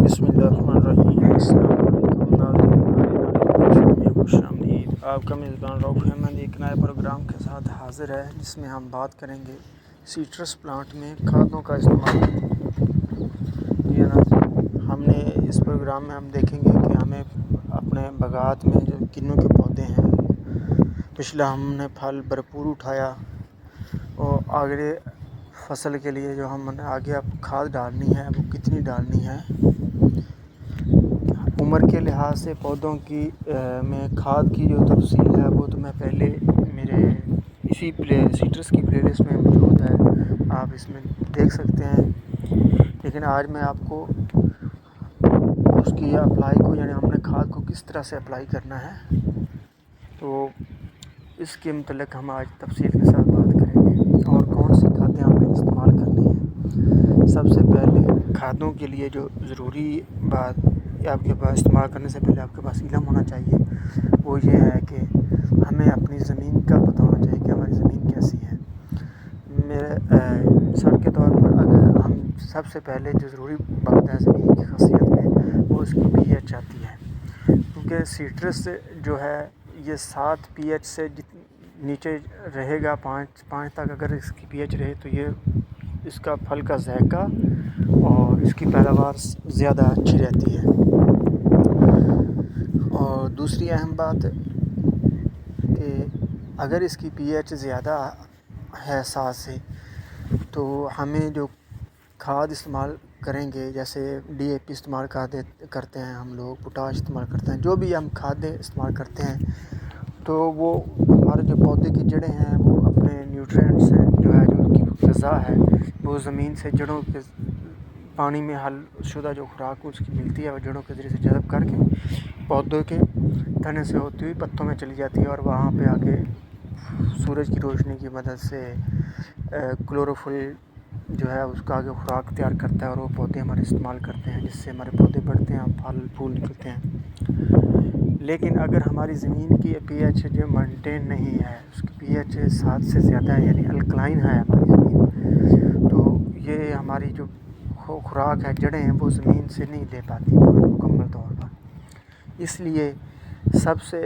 بسم اللہ الرحمن الرحیم۔ السلام علیکم ناظرین، میں خوش آمدید۔ آپ کا میزبان رؤف احمد ایک نئے پروگرام کے ساتھ حاضر ہے، جس میں ہم بات کریں گے سیٹرس پلانٹ میں کھادوں کا استعمال۔ جی ناظرین، ہم نے اس پروگرام میں ہم دیکھیں گے کہ ہمیں اپنے باغات میں جو کنوں کے پودے ہیں، پچھلا ہم نے پھل بھرپور اٹھایا اور آگے فصل کے لیے جو ہم نے آگے اب کھاد ڈالنی ہے وہ کتنی ڈالنی ہے۔ عمر کے لحاظ سے پودوں کی میں کھاد کی جو تفصیل ہے وہ تو میں پہلے میرے اسی سیٹرس کی پلے لسٹ میں موجود ہے، آپ اس میں دیکھ سکتے ہیں۔ لیکن آج میں آپ کو اس کی اپلائی کو، یعنی ہم نے کھاد کو کس طرح سے اپلائی کرنا ہے، تو اس کے متعلق ہم آج تفصیل کے ساتھ بات کریں گے اور کون سی کھادیں ہم نے استعمال کرنی ہیں۔ سب سے پہلے کھادوں کے لیے جو ضروری بات آپ کے پاس استعمال کرنے سے پہلے آپ کے پاس علم ہونا چاہیے، وہ یہ ہے کہ ہمیں اپنی زمین کا پتہ ہونا چاہیے کہ ہماری زمین کیسی ہے۔ میرے مثال کے طور پر اگر ہم سب سے پہلے جو ضروری بات ہے زمین کی خاصیت میں، وہ اس کی پی ایچ آتی ہے، کیونکہ سیٹرس جو ہے یہ 7 پی ایچ سے نیچے رہے گا، 5 تک اگر اس کی پی ایچ رہے تو یہ اس کا پھل کا ذائقہ اور اس کی پیداوار زیادہ اچھی رہتی ہے۔ اور دوسری اہم بات کہ اگر اس کی پی ایچ زیادہ ہے 7 سے، تو ہمیں جو کھاد استعمال کریں گے، جیسے ڈی اے پی استعمال کرتے ہیں ہم لوگ، پوٹاش استعمال کرتے ہیں، جو بھی ہم کھادیں استعمال کرتے ہیں، تو وہ ہمارے جو پودے کی جڑیں ہیں وہ اپنے نیوٹرینٹس ہیں جو ہے، جو اس کی غذا ہے، وہ زمین سے جڑوں کے پانی میں حل شدہ جو خوراک اس کی ملتی ہے وہ جڑوں کے ذریعے سے جذب کر کے پودوں کے تنے سے ہوتی ہوئی پتوں میں چلی جاتی ہے، اور وہاں پہ آگے سورج کی روشنی کی مدد سے کلوروفل جو ہے اس کا آگے خوراک تیار کرتا ہے، اور وہ پودے ہمارے استعمال کرتے ہیں، جس سے ہمارے پودے بڑھتے ہیں، پھل پھول نکلتے ہیں۔ لیکن اگر ہماری زمین کی پی ایچ جو مینٹین نہیں ہے، اس کی پی ایچ 7 سے زیادہ ہے، یعنی الکلائن ہے ہماری زمین، تو یہ ہماری جو خوراک ہے، جڑیں ہیں، وہ زمین سے نہیں لے پاتی مکمل طور پر۔ اس لیے سب سے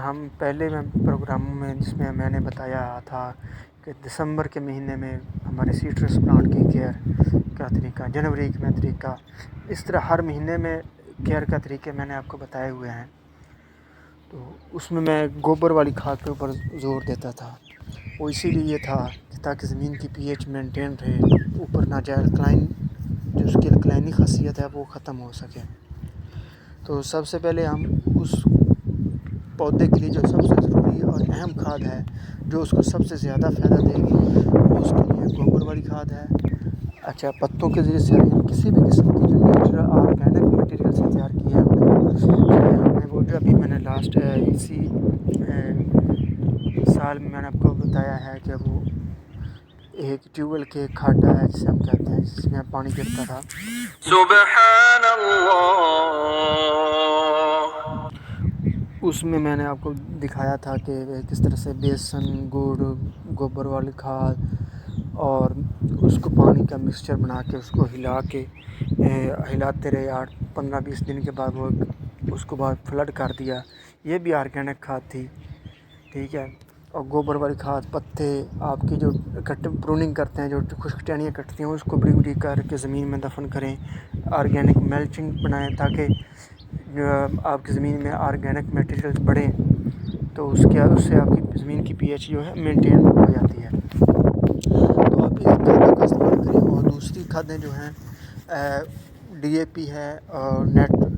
ہم پہلے پروگراموں میں جس میں میں نے بتایا تھا کہ دسمبر کے مہینے میں ہمارے سیٹرس پلانٹ کی کیئر کا طریقہ، جنوری میں طریقہ، اس طرح ہر مہینے میں کیئر کا طریقے میں نے آپ کو بتائے ہوئے ہیں۔ تو اس میں گوبر والی کھاد کے اوپر زور دیتا تھا، وہ اسی لیے تھا کہ تاکہ زمین کی پی ایچ مینٹین رہے، اوپر نہ جائے، الکلائن جو اس کی الکلائنی خاصیت ہے وہ ختم ہو سکے۔ تو سب سے پہلے ہم اس پودے کے لیے جو سب سے ضروری اور اہم کھاد ہے، جو اس کو سب سے زیادہ فائدہ دے گی، وہ اس کے لیے گوبر والی کھاد ہے۔ اچھا، پتوں کے ذریعے سے کسی بھی قسم کی جو نیچرل آرگینک مٹیریل سے تیار کی ہے ہم نے وہ جو ابھی میں نے لاسٹ اسی سال میں نے آپ کو بتایا ہے کہ وہ ایک ٹیوب ویل کے کھاڈا ہے جسے ہم کہتے ہیں، جس میں پانی گرتا تھا، سبحان اللہ۔ اس میں نے آپ کو دکھایا تھا کہ کس طرح سے بیسن، گڑ، گوبر والی کھاد اور اس کو پانی کا مکسچر بنا کے اس کو ہلاتے رہے، 15-20 دن کے بعد وہ اس کو بعد فلڈ کر دیا، یہ بھی آرگینک کھاد تھی، ٹھیک ہے۔ اور گوبر والی کھاد، پتے آپ کی جو پروننگ کرتے ہیں، جو خشک ٹہنیاں کٹتی ہیں، اس کو بڑی بڑی کر کے زمین میں دفن کریں، آرگینک ملچنگ بنائیں تاکہ آپ کی زمین میں آرگینک میٹیریل بڑھیں، تو اس سے آپ کی زمین کی پی ایچ جو ہے مینٹین ہو جاتی ہے۔ تو آپ اس کھادوں کا استعمال کریں۔ اور دوسری کھادیں جو ہیں ڈی اے پی ہے اور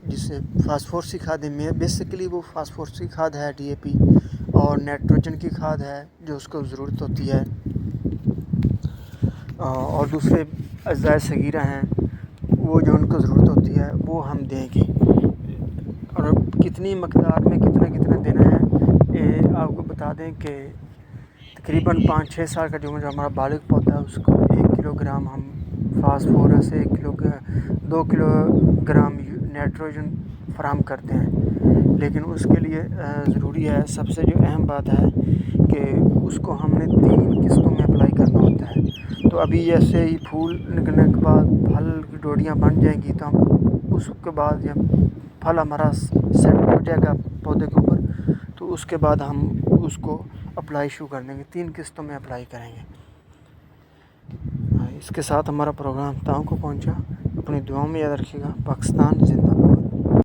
جسے فاسفورسی کھادیں میں بیسیکلی وہ فاسفورسی کھاد ہے، ڈی اے پی، اور نائٹروجن کی کھاد ہے جو اس کو ضرورت ہوتی ہے، اور دوسرے اجزاء صغیرہ ہیں وہ جو ان کو ضرورت ہوتی ہے وہ ہم دیں گے، اور کتنی مقدار میں کتنا دینا ہے یہ آپ کو بتا دیں کہ تقریباً 5-6 سال کا جو ہمارا بالغ پودا ہے، اس کو 1 کلو گرام ہم فاسفورس، 2 کلو گرام نائٹروجن فراہم کرتے ہیں۔ لیکن اس کے لیے ضروری ہے، سب سے جو اہم بات ہے کہ اس کو ہم نے 3 قسطوں میں اپلائی کرنا ہوتا ہے۔ تو ابھی ایسے ہی پھول نکلنے کے بعد پھل کی ڈوریاں بن جائیں گی تو ہم اس کے بعد جب پھل ہمارا سیٹ ہو جائے گا پودے کے اوپر تو اس کے بعد ہم اس کو اپلائی شروع کر دیں گے، 3 قسطوں میں اپلائی کریں گے۔ اس کے ساتھ ہمارا پروگرام تاؤں کو پہنچا، اپنی دعاؤں میں یاد رکھیے گا۔ پاکستان زندہ باد۔